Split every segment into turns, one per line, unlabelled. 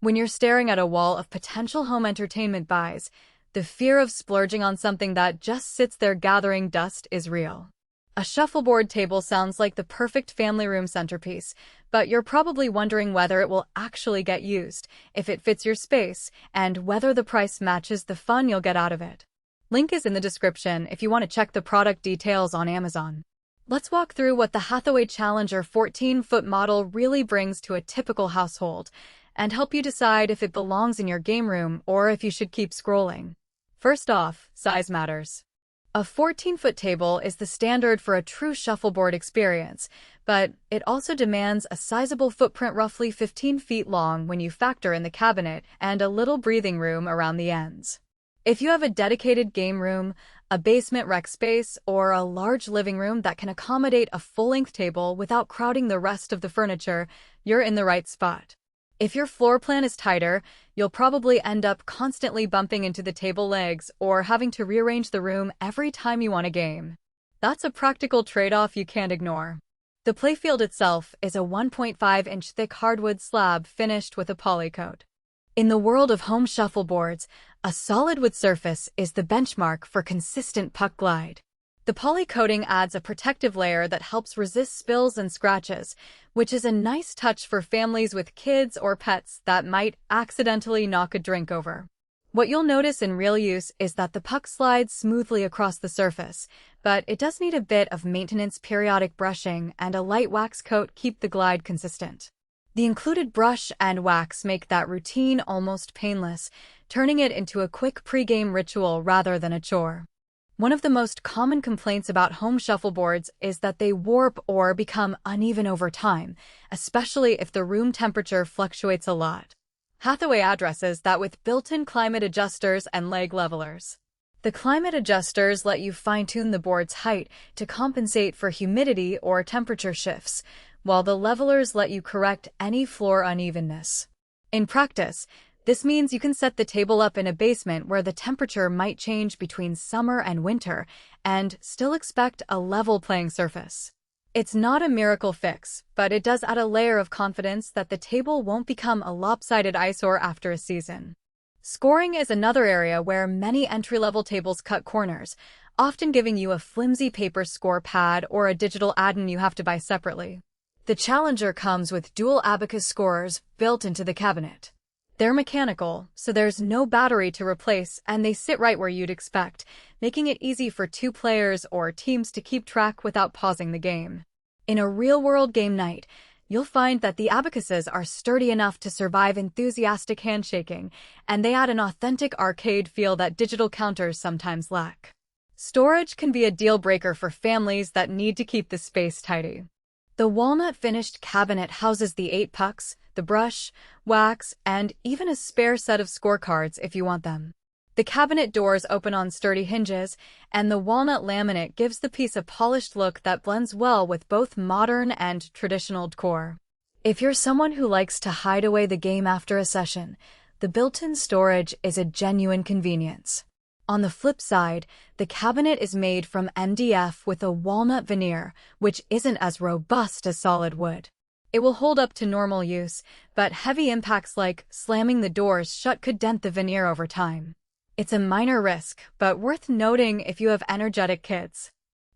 When you're staring at a wall of potential home entertainment buys, the fear of splurging on something that just sits there gathering dust is real. A shuffleboard table sounds like the perfect family room centerpiece, but you're probably wondering whether it will actually get used, if it fits your space, and whether the price matches the fun you'll get out of it. Link is in the description if you want to check the product details on Amazon. Let's walk through what the Hathaway Challenger 14-foot model really brings to a typical household, and help you decide if it belongs in your game room or if you should keep scrolling. First off, size matters. A 14-foot table is the standard for a true shuffleboard experience, but it also demands a sizable footprint, roughly 15 feet long when you factor in the cabinet and a little breathing room around the ends. If you have a dedicated game room, a basement rec space, or a large living room that can accommodate a full-length table without crowding the rest of the furniture, you're in the right spot. If your floor plan is tighter, you'll probably end up constantly bumping into the table legs or having to rearrange the room every time you want a game. That's a practical trade-off you can't ignore. The Playfield itself is a 1.5-inch thick hardwood slab finished with a polycoat. In the world of home shuffleboards, a solid wood surface is the benchmark for consistent puck glide. The poly coating adds a protective layer that helps resist spills and scratches, which is a nice touch for families with kids or pets that might accidentally knock a drink over. What you'll notice in real use is that the puck slides smoothly across the surface, but it does need a bit of maintenance, periodic brushing, and a light wax coat keep the glide consistent. The included brush and wax make that routine almost painless, turning it into a quick pre-game ritual rather than a chore. One of the most common complaints about home shuffleboards is that they warp or become uneven over time, especially if the room temperature fluctuates a lot. Hathaway addresses that with built-in climate adjusters and leg levelers. The climate adjusters let you fine-tune the board's height to compensate for humidity or temperature shifts, while the levelers let you correct any floor unevenness. In practice, this means you can set the table up in a basement where the temperature might change between summer and winter and still expect a level playing surface. It's not a miracle fix, but it does add a layer of confidence that the table won't become a lopsided eyesore after a season. Scoring is another area where many entry-level tables cut corners, often giving you a flimsy paper score pad or a digital add-in you have to buy separately. The Challenger comes with dual abacus scorers built into the cabinet. They're mechanical, so there's no battery to replace, and they sit right where you'd expect, making it easy for two players or teams to keep track without pausing the game. In a real-world game night, you'll find that the abacuses are sturdy enough to survive enthusiastic handshaking, and they add an authentic arcade feel that digital counters sometimes lack. Storage can be a deal-breaker for families that need to keep the space tidy. The walnut finished cabinet houses the 8 pucks, the brush, wax, and even a spare set of scorecards if you want them. The cabinet doors open on sturdy hinges, and the walnut laminate gives the piece a polished look that blends well with both modern and traditional decor. If you're someone who likes to hide away the game after a session, the built-in storage is a genuine convenience. On the flip side, the cabinet is made from MDF with a walnut veneer, which isn't as robust as solid wood. It will hold up to normal use, but heavy impacts like slamming the doors shut could dent the veneer over time. It's a minor risk, but worth noting if you have energetic kids.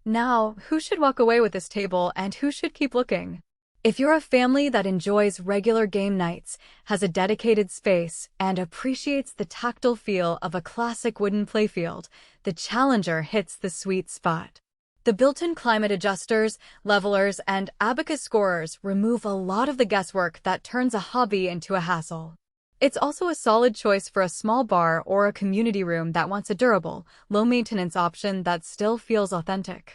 Now, who should walk away with this table and who should keep looking? If you're a family that enjoys regular game nights, has a dedicated space, and appreciates the tactile feel of a classic wooden playfield, the Challenger hits the sweet spot. The built-in climate adjusters, levelers, and abacus scorers remove a lot of the guesswork that turns a hobby into a hassle. It's also a solid choice for a small bar or a community room that wants a durable, low-maintenance option that still feels authentic.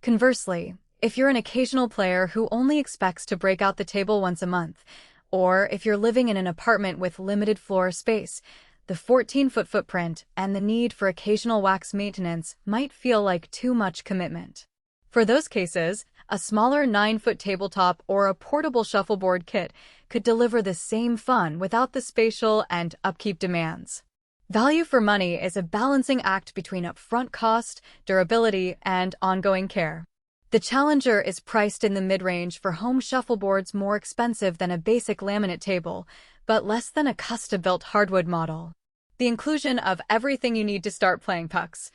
Conversely, if you're an occasional player who only expects to break out the table once a month, or if you're living in an apartment with limited floor space, the 14-foot footprint and the need for occasional wax maintenance might feel like too much commitment. For those cases, a smaller 9-foot tabletop or a portable shuffleboard kit could deliver the same fun without the spatial and upkeep demands. Value for money is a balancing act between upfront cost, durability, and ongoing care. The Challenger is priced in the mid-range for home shuffleboards, more expensive than a basic laminate table, but less than a custom-built hardwood model. The inclusion of everything you need to start playing pucks,